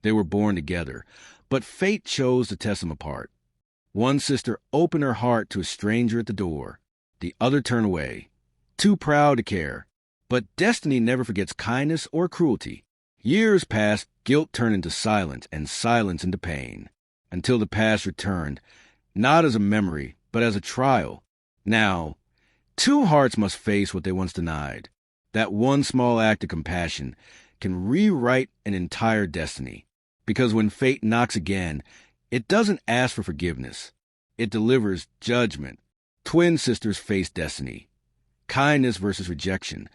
They were born together, but fate chose to test them apart. One sister opened her heart to a stranger at the door. The other turned away, too proud to care. But destiny never forgets kindness or cruelty. Years passed, guilt turned into silence, and silence into pain, until the past returned, not as a memory, but as a trial. Now, two hearts must face what they once denied. That one small act of compassion can rewrite an entire destiny. Because when fate knocks again, it doesn't ask for forgiveness. It delivers judgment. Twin sisters face destiny. Kindness versus rejection.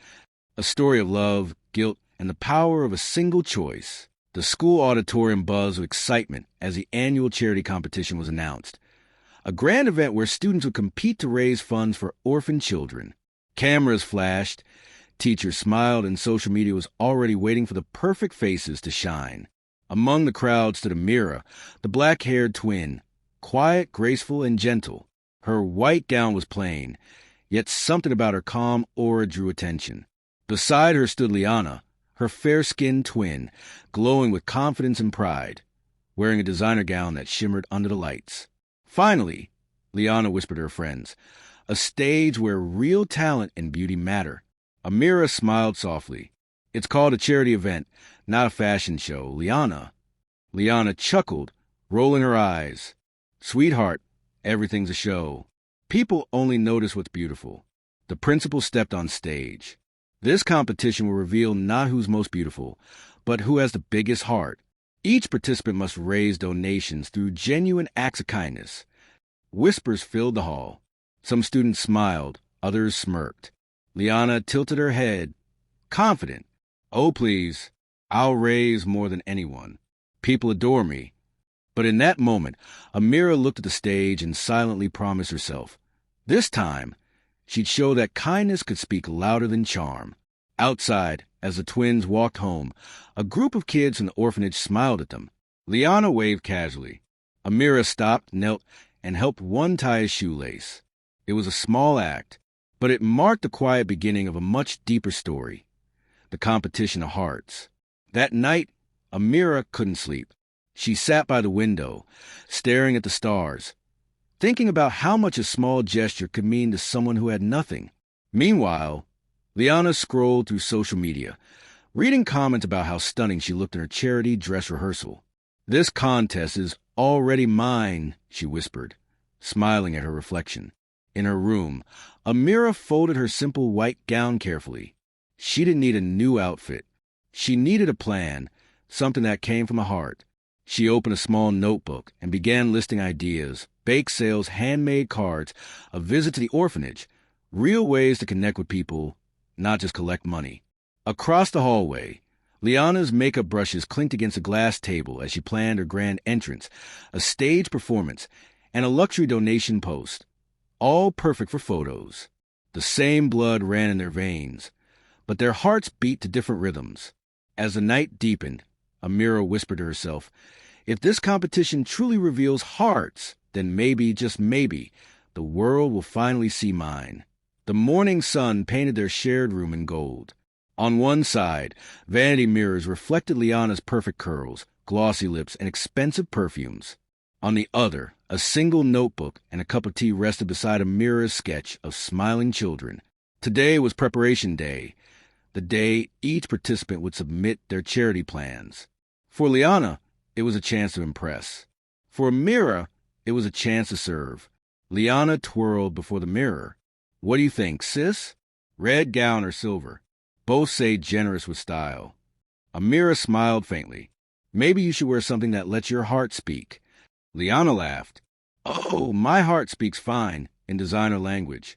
A story of love, guilt, and the power of a single choice. The school auditorium buzzed with excitement as the annual charity competition was announced. A grand event where students would compete to raise funds for orphan children. Cameras flashed, teachers smiled, and social media was already waiting for the perfect faces to shine. Among the crowd stood Amira, the black-haired twin, quiet, graceful, and gentle. Her white gown was plain, yet something about her calm aura drew attention. Beside her stood Liana, her fair-skinned twin, glowing with confidence and pride, wearing a designer gown that shimmered under the lights. Finally, Liana whispered to her friends, a stage where real talent and beauty matter. Amira smiled softly. It's called a charity event, not a fashion show. Liana chuckled, rolling her eyes. Sweetheart, everything's a show. People only notice what's beautiful. The principal stepped on stage. This competition will reveal not who's most beautiful, but who has the biggest heart. Each participant must raise donations through genuine acts of kindness. Whispers filled the hall. Some students smiled, others smirked. Liana tilted her head, confident. Oh, please, I'll raise more than anyone. People adore me. But in that moment, Amira looked at the stage and silently promised herself, this time, she'd show that kindness could speak louder than charm. Outside, as the twins walked home, a group of kids from the orphanage smiled at them. Liana waved casually. Amira stopped, knelt, and helped one tie his shoelace. It was a small act, but it marked the quiet beginning of a much deeper story. The competition of hearts. That night, Amira couldn't sleep. She sat by the window, staring at the stars, thinking about how much a small gesture could mean to someone who had nothing. Meanwhile, Liana scrolled through social media, reading comments about how stunning she looked in her charity dress rehearsal. This contest is already mine, she whispered, smiling at her reflection. In her room, Amira folded her simple white gown carefully. She didn't need a new outfit. She needed a plan, something that came from the heart. She opened a small notebook and began listing ideas, bake sales, handmade cards, a visit to the orphanage, real ways to connect with people, not just collect money. Across the hallway, Liana's makeup brushes clinked against a glass table as she planned her grand entrance, a stage performance, and a luxury donation post. All perfect for photos. The same blood ran in their veins, but their hearts beat to different rhythms. As the night deepened, Amira whispered to herself, if this competition truly reveals hearts, then maybe, just maybe, the world will finally see mine. The morning sun painted their shared room in gold. On one side, vanity mirrors reflected Liana's perfect curls, glossy lips, and expensive perfumes. On the other, a single notebook and a cup of tea rested beside Amira's sketch of smiling children. Today was preparation day, the day each participant would submit their charity plans. For Liana, it was a chance to impress. For Amira, it was a chance to serve. Liana twirled before the mirror. What do you think, sis? Red gown or silver? Both say generous with style. Amira smiled faintly. Maybe you should wear something that lets your heart speak. Liana laughed. Oh, my heart speaks fine, in designer language.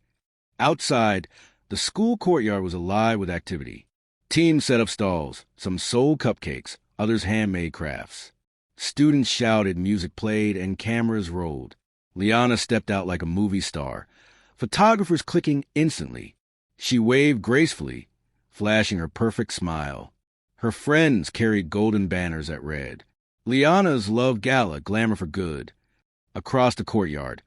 Outside, the school courtyard was alive with activity. Teams set up stalls, some sold cupcakes, others handmade crafts. Students shouted, music played, and cameras rolled. Liana stepped out like a movie star, photographers clicking instantly. She waved gracefully, flashing her perfect smile. Her friends carried golden banners that read, Liana's Love Gala, Glamour for Good. Across the courtyard,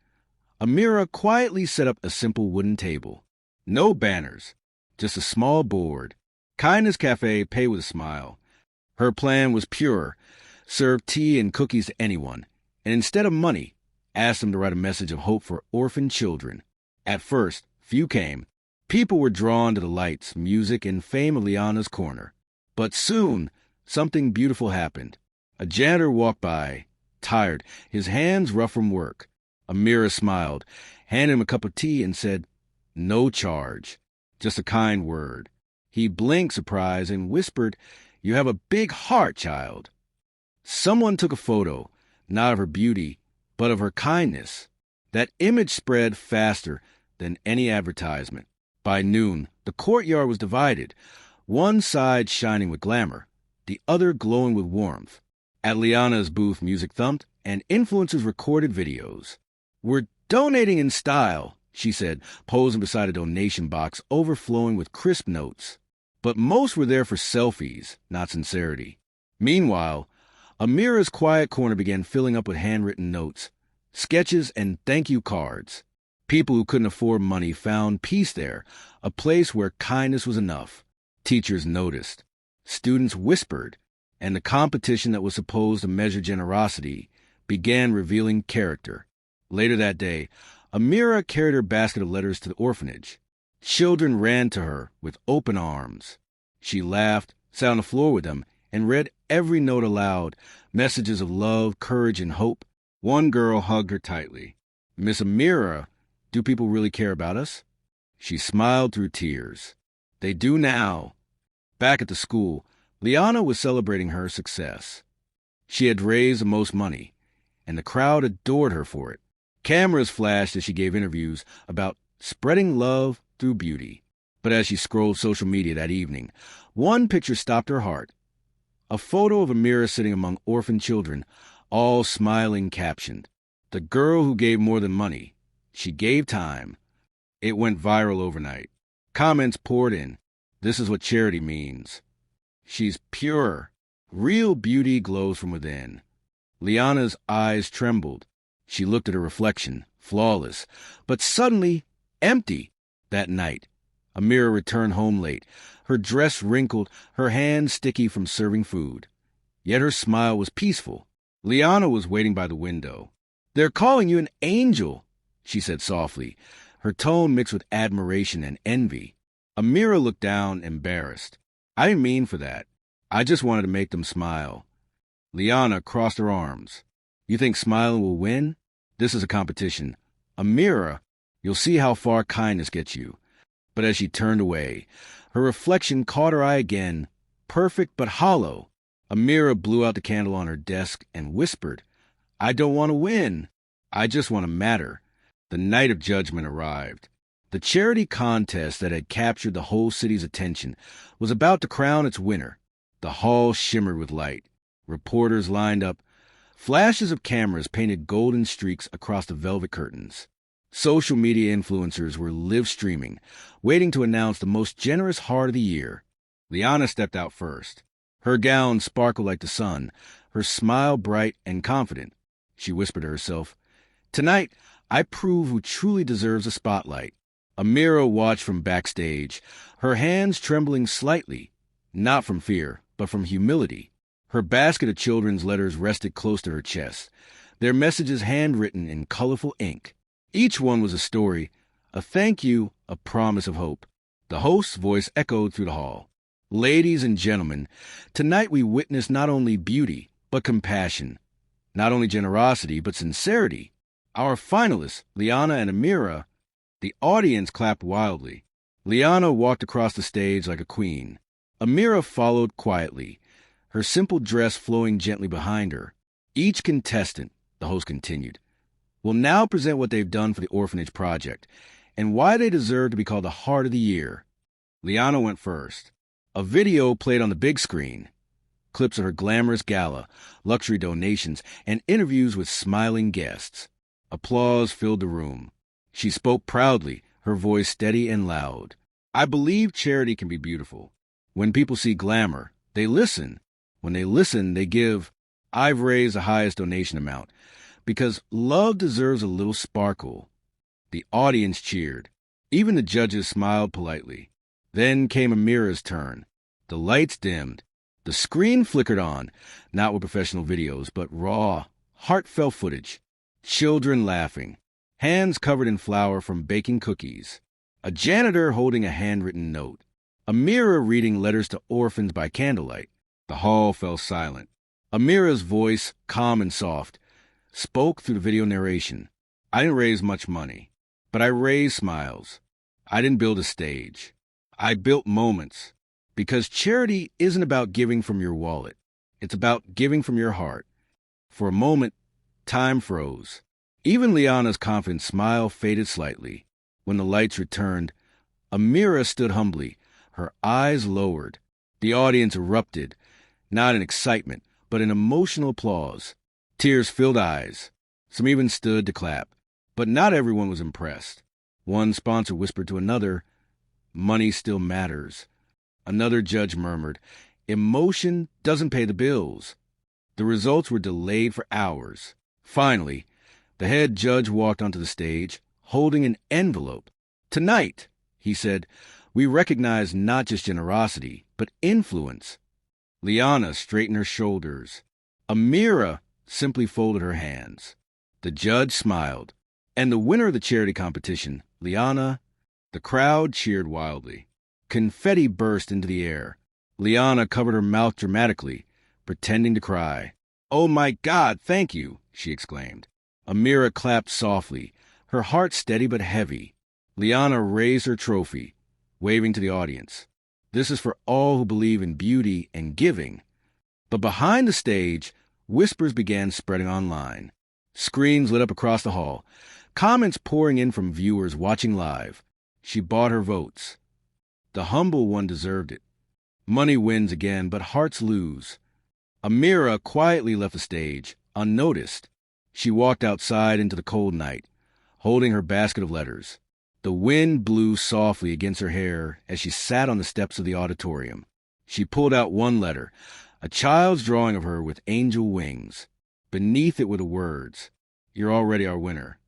Amira quietly set up a simple wooden table. No banners, just a small board. Kindness Cafe, pay with a smile. Her plan was pure, served tea and cookies to anyone, and instead of money, asked them to write a message of hope for orphan children. At first, few came. People were drawn to the lights, music, and fame of Liana's corner. But soon, something beautiful happened. A janitor walked by, tired, his hands rough from work. Amira smiled, handed him a cup of tea, and said, "No charge, just a kind word." He blinked surprise and whispered, "You have a big heart, child." Someone took a photo, not of her beauty, but of her kindness. That image spread faster than any advertisement. By noon, the courtyard was divided, one side shining with glamour, the other glowing with warmth. At Liana's booth, music thumped, and influencers recorded videos. "We're donating in style," she said, posing beside a donation box overflowing with crisp notes. But most were there for selfies, not sincerity. Meanwhile, Amira's quiet corner began filling up with handwritten notes, sketches, and thank you cards. People who couldn't afford money found peace there, a place where kindness was enough. Teachers noticed. Students whispered, and the competition that was supposed to measure generosity began revealing character. Later that day, Amira carried her basket of letters to the orphanage. Children ran to her with open arms. She laughed, sat on the floor with them, and read every note aloud, messages of love, courage, and hope. One girl hugged her tightly. "Miss Amira, do people really care about us?" She smiled through tears. "They do now." Back at the school, Liana was celebrating her success. She had raised the most money, and the crowd adored her for it. Cameras flashed as she gave interviews about spreading love through beauty. But as she scrolled social media that evening, one picture stopped her heart. A photo of Amira sitting among orphan children, all smiling, captioned, "The girl who gave more than money. She gave time." It went viral overnight. Comments poured in. "This is what charity means." "She's pure. Real beauty glows from within." Liana's eyes trembled. She looked at her reflection, flawless, but suddenly empty. That night, Amira returned home late, her dress wrinkled, her hands sticky from serving food. Yet her smile was peaceful. Liana was waiting by the window. "They're calling you an angel," she said softly, her tone mixed with admiration and envy. Amira looked down, embarrassed. "I didn't mean for that. I just wanted to make them smile." Liana crossed her arms. "You think smiling will win? This is a competition. Amira, you'll see how far kindness gets you." But as she turned away, her reflection caught her eye again, perfect but hollow. Amira blew out the candle on her desk and whispered, "I don't want to win. I just want to matter." The night of judgment arrived. The charity contest that had captured the whole city's attention was about to crown its winner. The hall shimmered with light. Reporters lined up. Flashes of cameras painted golden streaks across the velvet curtains. Social media influencers were live streaming, waiting to announce the most generous heart of the year. Liana stepped out first. Her gown sparkled like the sun, her smile bright and confident. She whispered to herself, "Tonight, I prove who truly deserves a spotlight." Amira watched from backstage, her hands trembling slightly, not from fear, but from humility. Her basket of children's letters rested close to her chest, their messages handwritten in colorful ink. Each one was a story, a thank you, a promise of hope. The host's voice echoed through the hall. "Ladies and gentlemen, tonight we witness not only beauty, but compassion. Not only generosity, but sincerity. Our finalists, Liana and Amira." The audience clapped wildly. Liana walked across the stage like a queen. Amira followed quietly, her simple dress flowing gently behind her. "Each contestant," the host continued, "will now present what they've done for the orphanage project and why they deserve to be called the Heart of the Year." Liana went first. A video played on the big screen. Clips of her glamorous gala, luxury donations, and interviews with smiling guests. Applause filled the room. She spoke proudly, her voice steady and loud. "I believe charity can be beautiful. When people see glamour, they listen. When they listen, they give. I've raised the highest donation amount because love deserves a little sparkle." The audience cheered. Even the judges smiled politely. Then came Amira's turn. The lights dimmed. The screen flickered on, not with professional videos, but raw, heartfelt footage. Children laughing, hands covered in flour from baking cookies, a janitor holding a handwritten note, Amira reading letters to orphans by candlelight. The hall fell silent. Amira's voice, calm and soft, spoke through the video narration. I didn't raise much money, but I raised smiles. I didn't build a stage. I built moments. Because charity isn't about giving from your wallet. It's about giving from your heart. For a moment, time froze. Even Liana's confident smile faded slightly. When the lights returned, Amira stood humbly, her eyes lowered. The audience erupted, not in excitement, but in emotional applause. Tears-filled eyes. Some even stood to clap. But not everyone was impressed. One sponsor whispered to another, "Money still matters." Another judge murmured, "Emotion doesn't pay the bills." The results were delayed for hours. Finally, the head judge walked onto the stage, holding an envelope. "Tonight," he said, "we recognize not just generosity, but influence." Liana straightened her shoulders. Amira simply folded her hands. The judge smiled. And the winner of the charity competition, Liana, the crowd cheered wildly. Confetti burst into the air. Liana covered her mouth dramatically, pretending to cry. "Oh my God, thank you," she exclaimed. Amira clapped softly, her heart steady but heavy. Liana raised her trophy, waving to the audience. "This is for all who believe in beauty and giving." But behind the stage, whispers began spreading online. Screens lit up across the hall, comments pouring in from viewers watching live. She bought her votes. The humble one deserved it. Money wins again, but hearts lose. Amira quietly left the stage, unnoticed. She walked outside into the cold night, holding her basket of letters. The wind blew softly against her hair as she sat on the steps of the auditorium. She pulled out one letter, a child's drawing of her with angel wings. Beneath it were the words, "You're already our winner."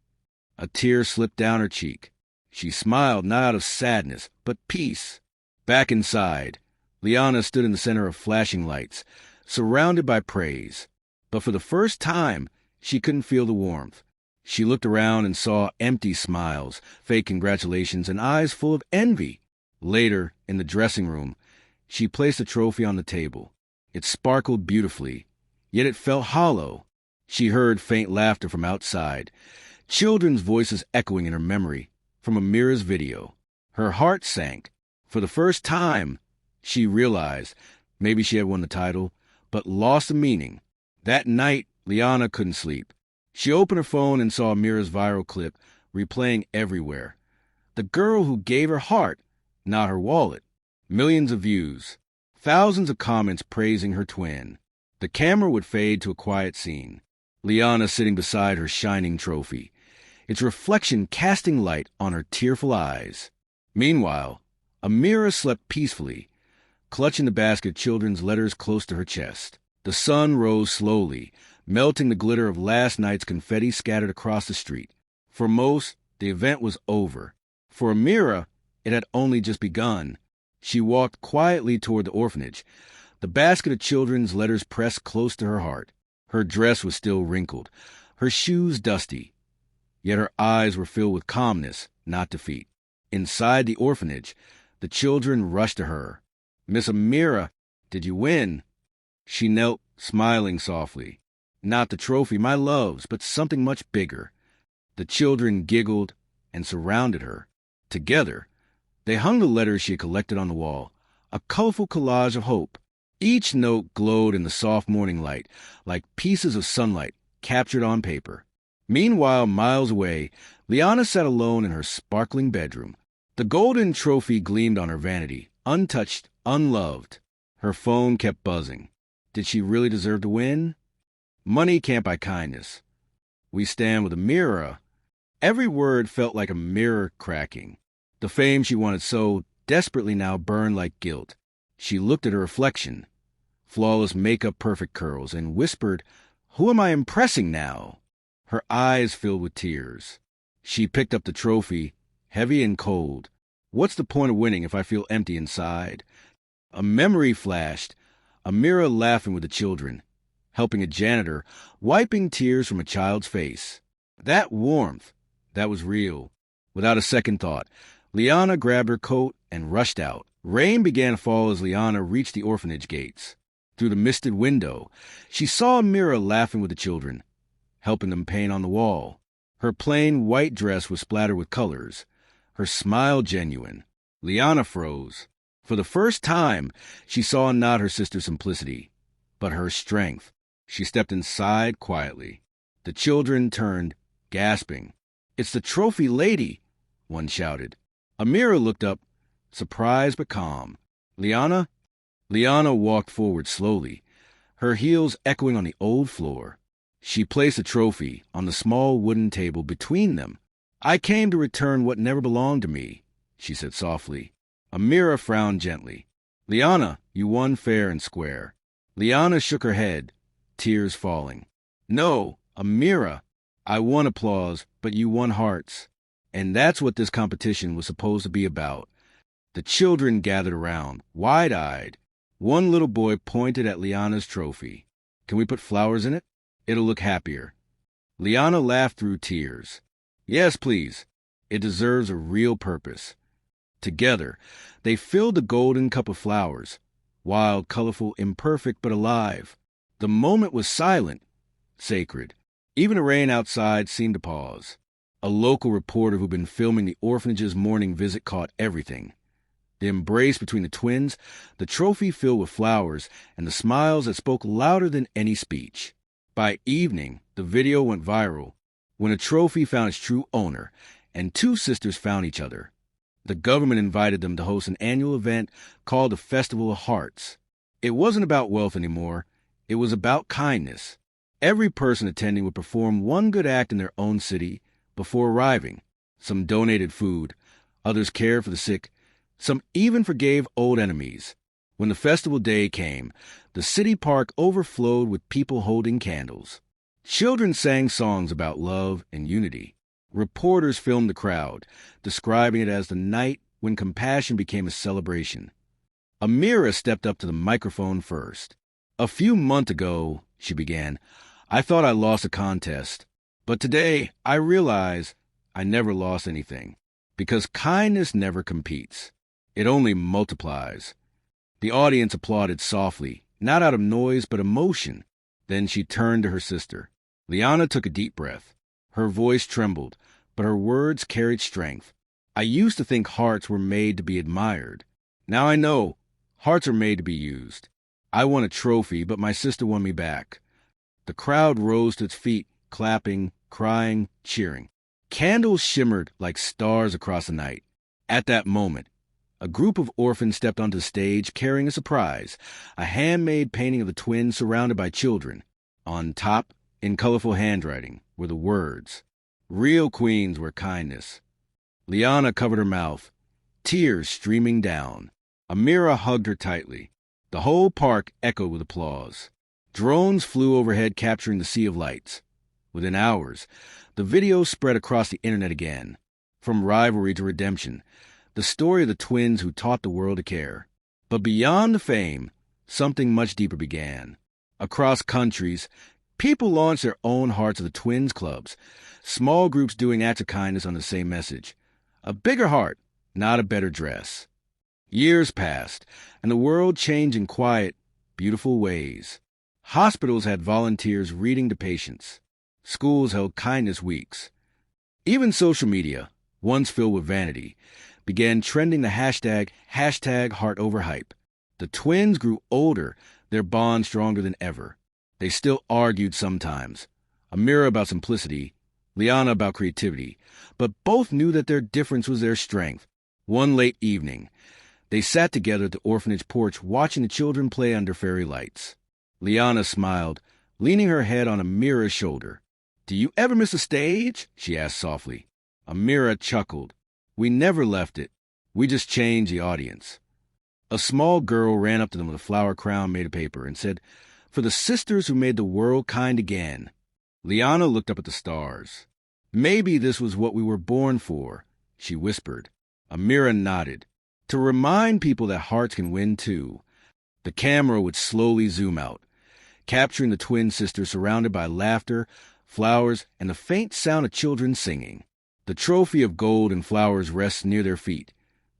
A tear slipped down her cheek. She smiled not out of sadness, but peace. Back inside, Liana stood in the center of flashing lights, surrounded by praise. But for the first time, she couldn't feel the warmth. She looked around and saw empty smiles, fake congratulations, and eyes full of envy. Later, in the dressing room, she placed the trophy on the table. It sparkled beautifully, yet it felt hollow. She heard faint laughter from outside, children's voices echoing in her memory from Amira's video. Her heart sank. For the first time, she realized maybe she had won the title, but lost the meaning. That night, Liana couldn't sleep. She opened her phone and saw Amira's viral clip replaying everywhere. The girl who gave her heart, not her wallet. Millions of views. Thousands of comments praising her twin. The camera would fade to a quiet scene. Liana sitting beside her shining trophy, its reflection casting light on her tearful eyes. Meanwhile, Amira slept peacefully, clutching the basket of children's letters close to her chest. The sun rose slowly, melting the glitter of last night's confetti scattered across the street. For most, the event was over. For Amira, it had only just begun. She walked quietly toward the orphanage, the basket of children's letters pressed close to her heart. Her dress was still wrinkled, her shoes dusty. Yet her eyes were filled with calmness, not defeat. Inside the orphanage, the children rushed to her. "Miss Amira, did you win?" She knelt, smiling softly. "Not the trophy, my loves, but something much bigger." The children giggled and surrounded her. Together, they hung the letters she had collected on the wall, a colorful collage of hope. Each note glowed in the soft morning light, like pieces of sunlight captured on paper. Meanwhile, miles away, Liana sat alone in her sparkling bedroom. The golden trophy gleamed on her vanity, untouched, unloved. Her phone kept buzzing. Did she really deserve to win? Money can't buy kindness. We stand with Amira. Every word felt like a mirror cracking. The fame she wanted so desperately now burned like guilt. She looked at her reflection, flawless makeup, perfect curls, and whispered, "Who am I impressing now?" Her eyes filled with tears. She picked up the trophy, heavy and cold. What's the point of winning if I feel empty inside? A memory flashed, Amira laughing with the children, helping a janitor, wiping tears from a child's face. That warmth, that was real. Without a second thought, Liana grabbed her coat and rushed out. Rain began to fall as Liana reached the orphanage gates. Through the misted window, she saw Amira laughing with the children, helping them paint on the wall. Her plain white dress was splattered with colors, her smile genuine. Liana froze. For the first time, she saw not her sister's simplicity, but her strength. She stepped inside quietly. The children turned, gasping. "It's the trophy lady," one shouted. Amira looked up, surprised but calm. "Liana?" Liana walked forward slowly, her heels echoing on the old floor. She placed a trophy on the small wooden table between them. "I came to return what never belonged to me," she said softly. Amira frowned gently. "Liana, you won fair and square." Liana shook her head, tears falling. "No, Amira, I won applause, but you won hearts. And that's what this competition was supposed to be about." The children gathered around, wide-eyed. One little boy pointed at Liana's trophy. "Can we put flowers in it? It'll look happier." Liana laughed through tears. "Yes, please. It deserves a real purpose." Together, they filled the golden cup of flowers, wild, colorful, imperfect, but alive. The moment was silent, sacred. Even the rain outside seemed to pause. A local reporter who'd been filming the orphanage's morning visit caught everything. The embrace between the twins, the trophy filled with flowers, and the smiles that spoke louder than any speech. By evening, the video went viral, when a trophy found its true owner, and two sisters found each other. The government invited them to host an annual event called the Festival of Hearts. It wasn't about wealth anymore. It was about kindness. Every person attending would perform one good act in their own city before arriving. Some donated food, others cared for the sick, some even forgave old enemies. When the festival day came, the city park overflowed with people holding candles. Children sang songs about love and unity. Reporters filmed the crowd, describing it as the night when compassion became a celebration. Amira stepped up to the microphone first. "A few months ago," she began, "I thought I lost a contest. But today, I realize I never lost anything. Because kindness never competes. It only multiplies." The audience applauded softly, not out of noise but emotion. Then she turned to her sister. Liana took a deep breath. Her voice trembled, but her words carried strength. "I used to think hearts were made to be admired. Now I know hearts are made to be used. I won a trophy, but my sister won me back." The crowd rose to its feet, clapping, crying, cheering. Candles shimmered like stars across the night. At that moment, a group of orphans stepped onto the stage carrying a surprise, a handmade painting of the twins surrounded by children. On top, in colorful handwriting, were the words, "Real queens wear kindness." Liana covered her mouth, tears streaming down. Amira hugged her tightly. The whole park echoed with applause. Drones flew overhead capturing the sea of lights. Within hours, the video spread across the internet again. From rivalry to redemption, the story of the twins who taught the world to care. But beyond the fame, something much deeper began. Across countries, people launched their own Hearts of the Twins clubs, small groups doing acts of kindness on the same message. A bigger heart, not a better dress. Years passed, and the world changed in quiet, beautiful ways. Hospitals had volunteers reading to patients. Schools held kindness weeks. Even social media, once filled with vanity, began trending the hashtag #HeartOverHype. The twins grew older, their bond stronger than ever. They still argued sometimes. Amira about simplicity, Liana about creativity, but both knew that their difference was their strength. One late evening, they sat together at the orphanage porch watching the children play under fairy lights. Liana smiled, leaning her head on Amira's shoulder. "Do you ever miss a stage?" she asked softly. Amira chuckled. "We never left it. We just changed the audience." A small girl ran up to them with a flower crown made of paper and said, "For the sisters who made the world kind again." Liana looked up at the stars. "Maybe this was what we were born for," she whispered. Amira nodded. "To remind people that hearts can win too." The camera would slowly zoom out, capturing the twin sisters surrounded by laughter, flowers, and the faint sound of children singing. The trophy of gold and flowers rests near their feet,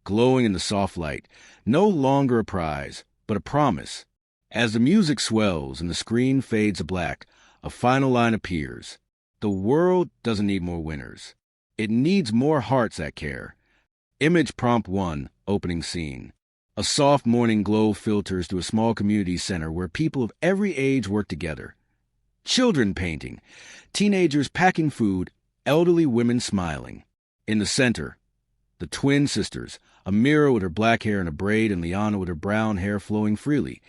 glowing in the soft light, no longer a prize, but a promise. As the music swells and the screen fades to black, a final line appears. The world doesn't need more winners. It needs more hearts that care. Image prompt 1, opening scene. A soft morning glow filters through a small community center where people of every age work together. Children painting, teenagers packing food, elderly women smiling. In the center, the twin sisters, Amira with her black hair in a braid and Liana with her brown hair flowing freely.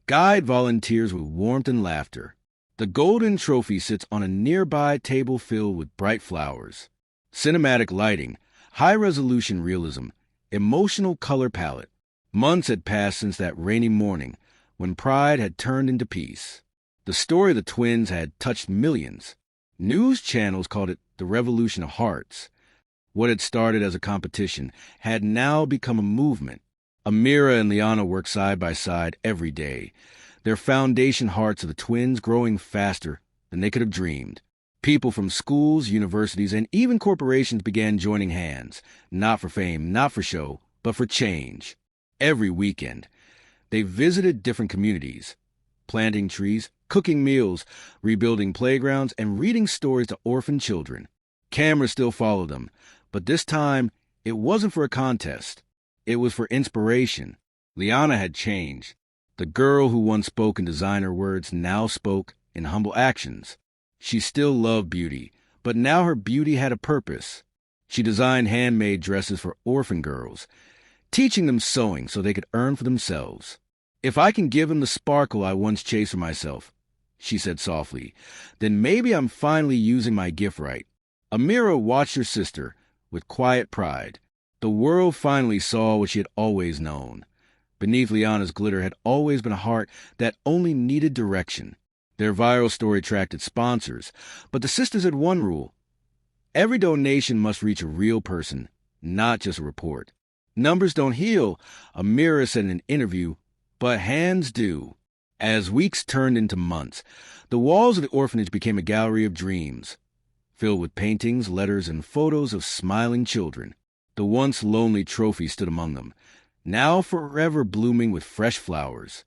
Guide volunteers with warmth and laughter. The golden trophy sits on a nearby table filled with bright flowers. Cinematic lighting, high-resolution realism, emotional color palette. Months had passed since that rainy morning when pride had turned into peace. The story of the twins had touched millions. News channels called it the revolution of hearts. What had started as a competition had now become a movement. Amira and Liana worked side by side every day, their foundation hearts of the twins growing faster than they could have dreamed. People from schools, universities, and even corporations began joining hands, not for fame, not for show, but for change. Every weekend, they visited different communities, planting trees, cooking meals, rebuilding playgrounds, and reading stories to orphan children. Cameras still followed them, but this time, it wasn't for a contest. It was for inspiration. Liana had changed. The girl who once spoke in designer words now spoke in humble actions. She still loved beauty, but now her beauty had a purpose. She designed handmade dresses for orphan girls, teaching them sewing so they could earn for themselves. If I can give them the sparkle I once chased for myself, she said softly, then maybe I'm finally using my gift right. Amira watched her sister with quiet pride. The world finally saw what she had always known. Beneath Liana's glitter had always been a heart that only needed direction. Their viral story attracted sponsors, but the sisters had one rule. Every donation must reach a real person, not just a report. Numbers don't heal, Amira said in an interview, but hands do. As weeks turned into months, the walls of the orphanage became a gallery of dreams, filled with paintings, letters, and photos of smiling children. The once lonely trophy stood among them, now forever blooming with fresh flowers.